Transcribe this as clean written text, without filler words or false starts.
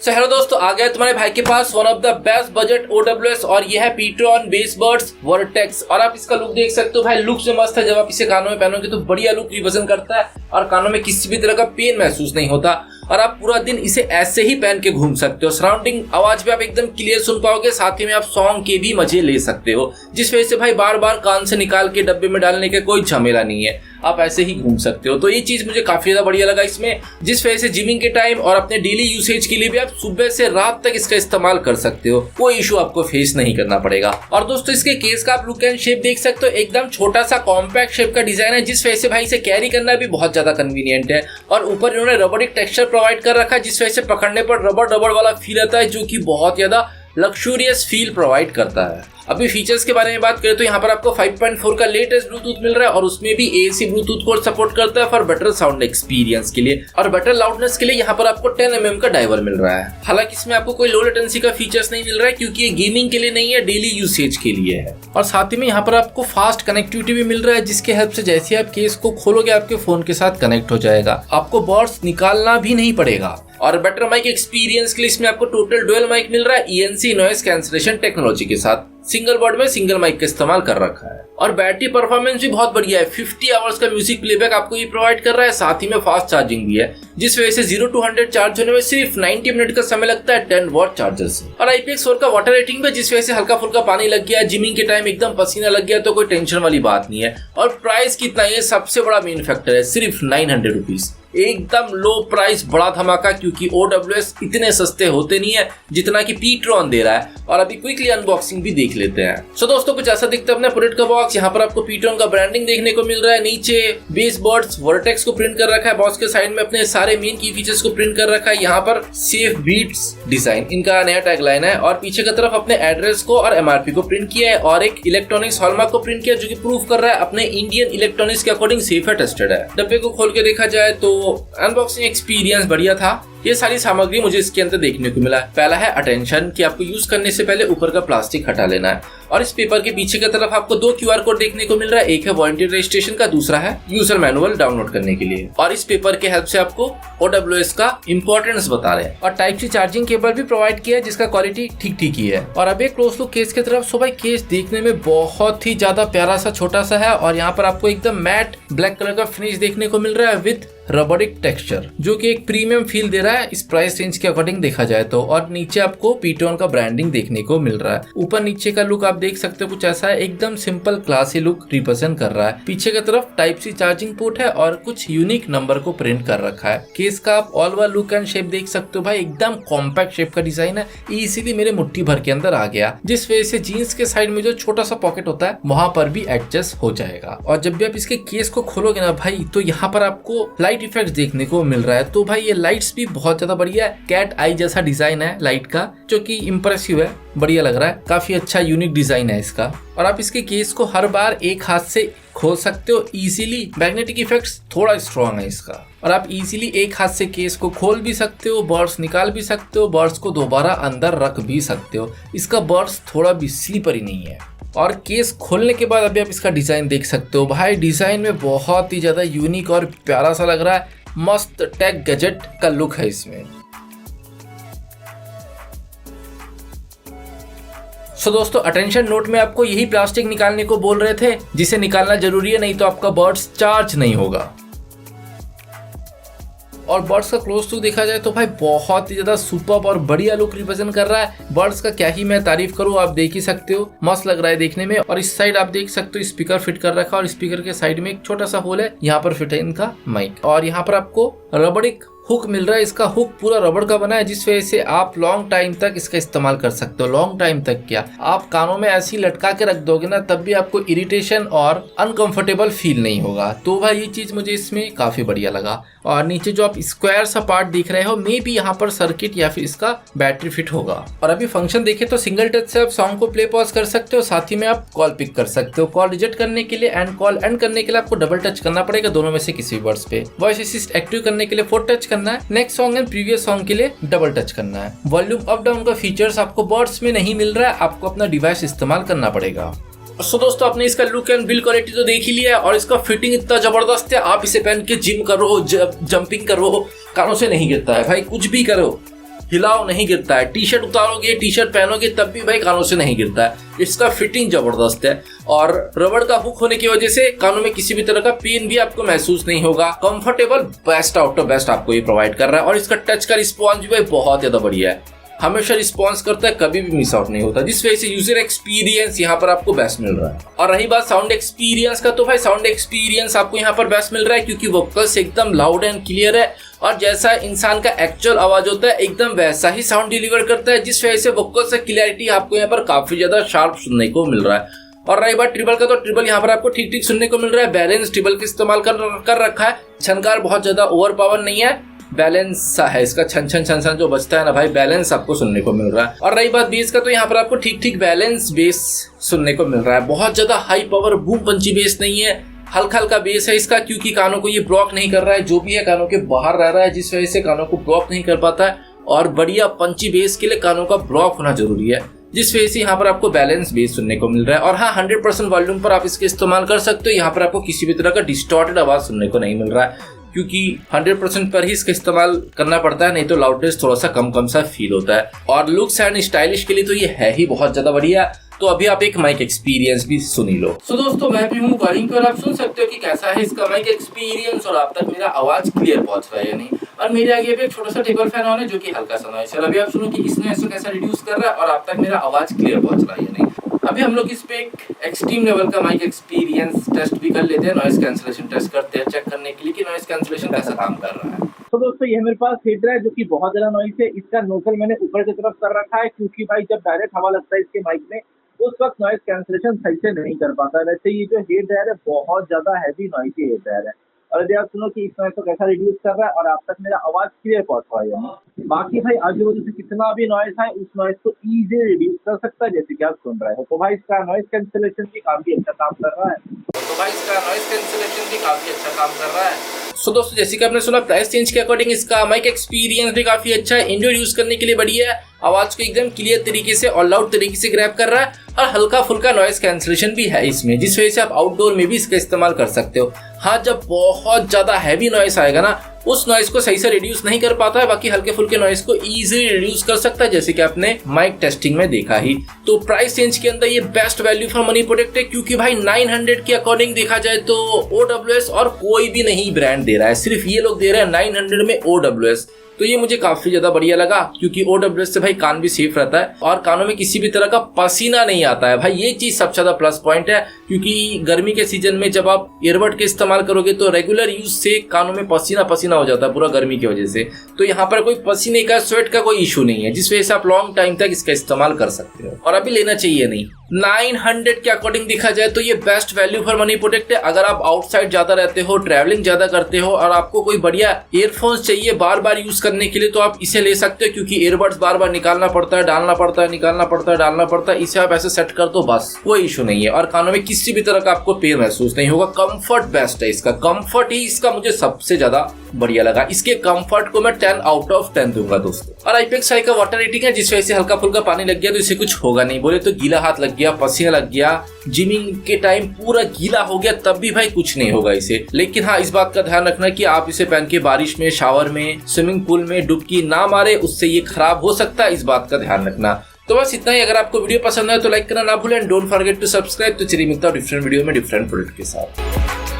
Hello दोस्तों, आ गया तुम्हारे भाई के पास one of the best budget OWS और यह है पीट्रॉन बेस बड्स वर्टेक्स। और आप इसका लुक देख सकते हो भाई, लुक से मस्त है। जब आप इसे कानों में पहनोगे तो बढ़िया लुक रिप्रेजेंट करता है और कानों में किसी भी तरह का पेन महसूस नहीं होता और आप पूरा दिन इसे ऐसे ही पहन के घूम सकते हो। सराउंडिंग आवाज भी आप एकदम क्लियर सुन पाओगे, साथ ही में आप सॉन्ग के भी मजे ले सकते हो, जिस वजह से भाई बार बार कान से निकाल के डब्बे में डालने का कोई झमेला नहीं है, आप ऐसे ही घूम सकते हो। तो ये चीज मुझे काफी ज्यादा बढ़िया लगा इसमें, जिस वजह से जिमिंग के टाइम और अपने डेली यूसेज के लिए भी आप सुबह से रात तक इसका इस्तेमाल कर सकते हो, कोई इशू आपको फेस नहीं करना पड़ेगा। और दोस्तों इसके केस का आप लुक एंड शेप देख सकते हो, एकदम छोटा सा कॉम्पैक्ट शेप का डिजाइन है, जिस वजह से भाई इसे कैरी करना भी बहुत ज्यादा कन्वीनियंट है। और ऊपर इन्होंने रबड़ टेक्सचर प्रोवाइड कर रखा है, जिस वजह से पकड़ने पर रबड़ रबड़ वाला फील आता है, जो कि बहुत ज्यादा लग्जूरियस फील प्रोवाइड करता है। अभी फीचर्स के बारे में बात करें तो यहाँ पर आपको 5.4 का लेटेस्ट ब्लूटूथ मिल रहा है और उसमें भी AC ब्लूटूथ को सपोर्ट करता है फॉर बेटर साउंड एक्सपीरियंस के लिए, और बेटर लाउडनेस के लिए यहाँ पर आपको 10 mm का डाइवर मिल रहा है। हालांकि इसमें आपको कोई लो लेटेंसी का फीचर्स नहीं मिल रहा है, क्योंकि ये गेमिंग के लिए नहीं है, डेली यूसेज के लिए है। और साथ ही में यहाँ पर आपको फास्ट कनेक्टिविटी भी मिल रहा है, जिसके हेल्प से जैसे आप केस को खोलोगे आपके फोन के साथ कनेक्ट हो जाएगा, आपको बड्स निकालना भी नहीं पड़ेगा। और बेटर माइक एक्सपीरियंस के लिए इसमें आपको टोटल डुअल माइक मिल रहा है ENC नॉइस कैंसलेशन टेक्नोलॉजी के साथ, सिंगल बर्ड में सिंगल माइक का इस्तेमाल कर रखा है। और बैटरी परफॉर्मेंस भी बहुत बढ़िया है, 50 आवर्स का म्यूजिक प्लेबैक आपको ये प्रोवाइड कर रहा है, साथ ही में फास्ट चार्जिंग भी है, जिस वजह से 0 to 100 चार्ज होने में सिर्फ 90 मिनट का समय लगता है 10 वॉट चार्जर से। और IPX4 का वाटर रेटिंग भी, जिस वजह से हल्का फुल्का पानी लग गया, जिमिंग के टाइम एकदम पसीना लग गया तो कोई टेंशन वाली बात नहीं है। और प्राइस कितना, ये सबसे बड़ा मेन फैक्टर है, सिर्फ 900 रुपीज, एकदम लो प्राइस, बड़ा धमाका, क्योंकि OWS इतने सस्ते होते नहीं है जितना कि पीट्रॉन दे रहा है। और अभी क्विकली अनबॉक्सिंग भी देख लेते हैं। सो दोस्तों कुछ ऐसा दिखता है अपने प्रोडक्ट का बॉक्स। यहाँ पर आपको पीट्रॉन का ब्रांडिंग देखने को मिल रहा है, नीचे बेस बड्स वर्टेक्स को प्रिंट कर रखा है, बॉक्स के साइड में अपने सारे मेन की फीचर्स को प्रिंट कर रखा है। यहाँ पर सेफ बीट्स डिजाइन इनका नया टैगलाइन है, और पीछे की तरफ अपने एड्रेस को और MRP को प्रिंट किया है, और एक इलेक्ट्रॉनिक्स हॉलमार्क को प्रिंट किया, जो कि प्रूफ कर रहा है अपने इंडियन इलेक्ट्रॉनिक्स के अकॉर्डिंग सेफ है, टेस्टेड है। डब्बे को खोल के देखा जाए तो अनबॉक्सिंग एक्सपीरियंस बढ़िया था। ये सारी सामग्री मुझे इसके अंदर देखने को मिला। पहला है अटेंशन, कि आपको यूज करने से पहले ऊपर का प्लास्टिक हटा लेना है। और इस पेपर के पीछे की तरफ आपको 2 QR कोड देखने को मिल रहा है, एक है वारंटी रजिस्ट्रेशन का, दूसरा है यूजर मैनुअल डाउनलोड करने के लिए। और इस पेपर के हेल्प से आपको OWS का इंपॉर्टेंस बता रहे हैं। और टाइप सी चार्जिंग केबल भी प्रोवाइड किया है, जिसका क्वालिटी ठीक ठीक ही है। और अब एक क्लोज लुक केस की तरफ। सो भाई केस देखने में बहुत ही ज्यादा प्यारा सा छोटा सा है, और यहाँ पर आपको एकदम मैट ब्लैक कलर का फिनिश देखने को मिल रहा है विद रबड़िक टेक्सचर, जो कि एक प्रीमियम फील दे रहा है इस प्राइस रेंज के अकॉर्डिंग देखा जाए तो। और नीचे आपको पीट्रॉन का ब्रांडिंग देखने को मिल रहा है। ऊपर नीचे का लुक आप देख सकते हो कुछ ऐसा है, एकदम सिंपल क्लासी लुक रिप्रेजेंट कर रहा है। पीछे की तरफ टाइप सी चार्जिंग पोर्ट है और कुछ यूनिक नंबर को प्रिंट कर रखा है। केस का आप all over look and shape देख सकते हो भाई, एकदम कॉम्पैक्ट शेप का डिजाइन है, इजीली मेरे मुट्ठी भर के अंदर आ गया, जिस वजह से जीन्स के साइड में जो छोटा सा पॉकेट होता है वहां पर भी एडजस्ट हो जाएगा। और जब भी आप इसके केस को खोलोगे ना भाई, तो यहाँ पर आपको लाइट इफेक्ट देखने को मिल रहा है। तो भाई ये लाइट्स भी बहुत ज्यादा बढ़िया है, कैट आई जैसा डिजाइन है लाइट का, जो कि इंप्रेसिव है, बढ़िया लग रहा है, काफी अच्छा यूनिक डिजाइन है इसका। और आप इसके केस को हर बार एक हाथ से खोल सकते हो इजीली, मैग्नेटिक इफेक्ट्स थोड़ा स्ट्रॉन्ग है इसका। और आप इजीली एक हाथ से केस को खोल भी सकते हो, बर्ड्स निकाल भी सकते हो, बर्ड्स को दोबारा अंदर रख भी सकते हो। इसका बर्ड्स थोड़ा भी स्लिपरी नहीं है। और केस खोलने के बाद अभी आप इसका डिजाइन देख सकते हो भाई, डिजाइन में बहुत ही ज्यादा यूनिक और प्यारा सा लग रहा है, मस्त टेक गैजेट का लुक है इसमें। सो दोस्तों अटेंशन नोट में आपको यही प्लास्टिक निकालने को बोल रहे थे, जिसे निकालना जरूरी है, नहीं तो आपका बर्ड्स चार्ज नहीं होगा। और बर्ड्स का क्लोज टू देखा जाए तो भाई बहुत ही ज्यादा सुपर्ब और बढ़िया लुक रिप्रेजेंट कर रहा है। बर्ड्स का क्या ही मैं तारीफ करूं, आप देख ही सकते हो, मस्त लग रहा है देखने में। और इस साइड आप देख सकते हो स्पीकर फिट कर रखा है, और स्पीकर के साइड में एक छोटा सा होल है, यहाँ पर फिट है इनका माइक। और यहाँ पर आपको रबड़िक हुक मिल रहा है, इसका हुक पूरा रबड़ का बना है, जिस वजह से आप लॉन्ग टाइम तक इसका इस्तेमाल कर सकते हो। लॉन्ग टाइम तक क्या, आप कानों में ऐसी लटका के रख दोगे ना, तब भी आपको इरिटेशन और अनकंफर्टेबल फील नहीं होगा। तो भाई ये चीज मुझे इसमें काफी बढ़िया लगा। और नीचे जो आप स्क्वायर सा पार्ट दिख रहे हो, मे बी यहाँ पर सर्किट या फिर इसका बैटरी फिट होगा। और अभी फंक्शन देखे तो सिंगल टच से आप सॉन्ग को प्ले पॉज कर सकते हो, साथ ही में आप कॉल पिक कर सकते हो। कॉल रिजेक्ट करने के लिए एंड कॉल एंड करने के लिए आपको डबल टच करना पड़ेगा, दोनों में से किसी वर्ड्स पे। वॉइस असिस्ट एक्टिव करने के लिए 4 टच करना है, next song and previous song के लिए डबल टच करना है। वॉल्यूम अप डाउन का फीचर्स आपको बर्ड्स में नहीं मिल रहा है, आपको अपना डिवाइस इस्तेमाल करना पड़ेगा। सो दोस्तों आपने इसका लुक एंड बिल्ड क्वालिटी तो देख ही लिया है, और इसका फिटिंग इतना जबरदस्त है, आप इसे पहन के जिम करो, जंपिंग करो, कानों से नहीं गिरता है भाई, कुछ भी करो हिलाओ नहीं गिरता है। टी शर्ट उतारोगे, टी शर्ट पहनोगे तब भी भाई कानों से नहीं गिरता है। इसका फिटिंग जबरदस्त है और रबड़ का हुक होने की वजह से कानों में किसी भी तरह का पेन भी आपको महसूस नहीं होगा। Comfortable best out of best आपको ये प्रोवाइड कर रहा है और इसका टच का रिस्पॉन्स भी भाई बहुत ज्यादा बढ़िया है, हमेशा रिस्पॉन्स करता है, कभी भी मिस आउट नहीं होता, जिस वजह से यूजर एक्सपीरियंस यहाँ पर आपको बेस्ट मिल रहा है। और रही बात साउंड एक्सपीरियंस का, तो भाई साउंड एक्सपीरियंस आपको यहाँ पर बेस्ट मिल रहा है क्योंकि वोकल्स एकदम लाउड एंड क्लियर है और जैसा इंसान का एक्चुअल आवाज होता है एकदम वैसा ही साउंड डिलीवर करता है, जिस वजह से वोकल्स से क्लियरिटी आपको यहाँ पर काफी ज्यादा शार्प सुनने को मिल रहा है। और रही बात ट्रिबल का, तो ट्रिबल यहाँ पर आपको ठीक ठीक सुनने को मिल रहा है, बैलेंस ट्रिबल का इस्तेमाल कर रखा है। छनकार बहुत ज्यादा ओवर पावर नहीं है, बैलेंस सा है इसका, छन छन छन छन जो बजता है ना भाई, बैलेंस आपको सुनने को मिल रहा है। और रही बात बेस का, तो यहाँ पर आपको ठीक ठीक बैलेंस बेस सुनने को मिल रहा है, बहुत ज्यादा हाई पावर बूम पंची बेस नहीं है, हल्का हल्का बेस है इसका, क्योंकि कानों को ये ब्लॉक नहीं कर रहा है, जो भी है कानों के बाहर रह रहा है, जिस वजह से कानों को ब्लॉक नहीं कर पाता है। और बढ़िया पंची बेस के लिए कानों का ब्लॉक होना जरूरी है, जिस वजह से यहाँ पर आपको बैलेंस बेस सुनने को मिल रहा है। और हाँ, 100% वॉल्यूम पर आप इसके इस्तेमाल कर सकते हो, यहाँ पर आपको किसी भी तरह का डिस्टॉर्टेड आवाज सुनने को नहीं मिल रहा है, क्योंकि 100% पर ही इसका इस्तेमाल करना पड़ता है, नहीं तो लाउडनेस थोड़ा सा कम सा फील होता है। और लुक्स एंड स्टाइलिश के लिए तो ये है ही बहुत ज्यादा बढ़िया। तो अभी आप एक माइक एक्सपीरियंस भी सुन ही लो। तो दोस्तों मैं भी हूँ वॉल्यूम पर, आप सुन सकते हो कि कैसा है इसका माइक एक्सपीरियंस और आप तक मेरा आवाज क्लियर पहुंच रहा है या नहीं। और मेरे आगे भी एक छोटा सा टेबल फैन ऑन है जो कि हल्का सा नॉइस है। अभी आप सुनो कि इस नॉइस को कैसा रिड्यूस कर रहा है और आप तक मेरा आवाज क्लियर पहुंच रहा है या नहीं। अभी हम लोग इस पे एक एक्सट्रीम लेवल का माइक एक्सपीरियंस टेस्ट भी कर लेते हैं, नॉइस कैंसलेशन टेस्ट करते हैं, चेक करने के लिए कि नॉइस कैंसलेशन कैसा काम कर रहा है। तो दोस्तों ये मेरे पास हीटर है जो कि बहुत ज्यादा नॉइस है। इसका नोजल मैंने ऊपर की तरफ कर रखा है क्योंकि भाई जब डायरेक्ट हवा लगता है इसके माइक में उस वक्त नॉइस कैंसलेशन सही से नहीं कर पाता है। वैसे ये जो हेड ड्रायर है बहुत ज्यादा हैवी नॉइसी हेड ड्रायर है। और यदि आप सुनो कि इस नॉइस को कैसा रिड्यूस कर रहा है और आप तक मेरा आवाज क्लियर पहुंच रहा है। बाकी भाई आजू बाजू से कितना भी नॉइस है उस नॉइस को इजीली रिड्यूस कर सकता है, जैसे कि आप सुन रहे हो। तो भाई इसका नॉइस कैंसलेशन भी काफी अच्छा काम कर रहा है। सो दोस्तों जैसे कि आपने सुना, प्राइस चेंज के अकॉर्डिंग इसका माइक एक्सपीरियंस भी काफी अच्छा है, इंडोर यूज करने के लिए बढ़िया है, आवाज को एकदम क्लियर तरीके से और लाउड तरीके से ग्रैब कर रहा है और हल्का फुल्का नॉइस कैंसलेशन भी है इसमें, जिस वजह से आप आउटडोर में भी इसका इस्तेमाल कर सकते हो। हाँ, जब बहुत ज्यादा हैवी नॉइस आएगा ना उस नॉइस को सही से रिड्यूस नहीं कर पाता है, बाकी हल्के फुल्के नॉइस को इजीली रिड्यूस कर सकता है, जैसे कि आपने माइक टेस्टिंग में देखा ही। तो प्राइस रेंज के अंदर ये best value for money product है, क्योंकि भाई 900 के अकॉर्डिंग देखा जाए तो OWS और कोई भी नहीं ब्रांड दे रहा है, सिर्फ ये लोग दे रहे हैं 900 में OWS। तो ये मुझे काफी ज्यादा बढ़िया लगा, क्योंकि OWS से भाई कान भी सेफ रहता है और कानों में किसी भी तरह का पसीना नहीं आता है। भाई ये चीज सबसे ज्यादा प्लस पॉइंट है, क्योंकि गर्मी के सीजन में जब आप ईयरबड के इस्तेमाल करोगे तो रेगुलर यूज से कानों में पसीना पसीना हो जाता है पूरा गर्मी की वजह से। तो यहाँ पर कोई पसीने का, स्वेट का कोई इशू नहीं है, जिस वजह से आप लॉन्ग टाइम तक इसका इस्तेमाल कर सकते हो और अभी लेना चाहिए नहीं। 900 के अकॉर्डिंग देखा जाए तो ये best value for money product है। अगर आप आउटसाइड ज्यादा रहते हो, ट्रैवलिंग ज्यादा करते हो और आपको कोई बढ़िया ईयरफोन्स चाहिए बार बार यूज करने के लिए, तो आप इसे ले सकते हो, क्योंकि ईयरबड्स बार बार निकालना पड़ता है, डालना पड़ता है, निकालना पड़ता है, डालना पड़ता है। इसे आप ऐसे सेट कर दो बस, कोई इशू नहीं है और कानों में किसी भी तरह का आपको पेन महसूस नहीं होगा। कंफर्ट बेस्ट है इसका, कंफर्ट ही इसका मुझे सबसे ज्यादा बढ़िया लगा। इसके कंफर्ट को मैं 10 आउट ऑफ 10 दूंगा दोस्तों। और IPX का वाटर रेटिंग है, जिस वजह से हल्का फुल्का पानी लग गया तो इसे कुछ होगा नहीं, बोले तो गीला हाथ लग गया, पसीना लग गया, जिमिंग के टाइम पूरा गीला हो गया, तब भी भाई कुछ नहीं होगा इसे। लेकिन हाँ, इस बात का ध्यान रखना कि आप इसे पहन के बारिश में, शावर में, स्विमिंग पूल में डुबकी ना मारे, उससे ये खराब हो सकता है, इस बात का ध्यान रखना। तो बस इतना ही। अगर आपको वीडियो पसंद है तो लाइक करना ना भूलें, डोंट फॉरगेट टू सब्सक्राइब। तो चलिए मिलता हूं डिफरेंट वीडियो में डिफरेंट प्रोडक्ट के साथ।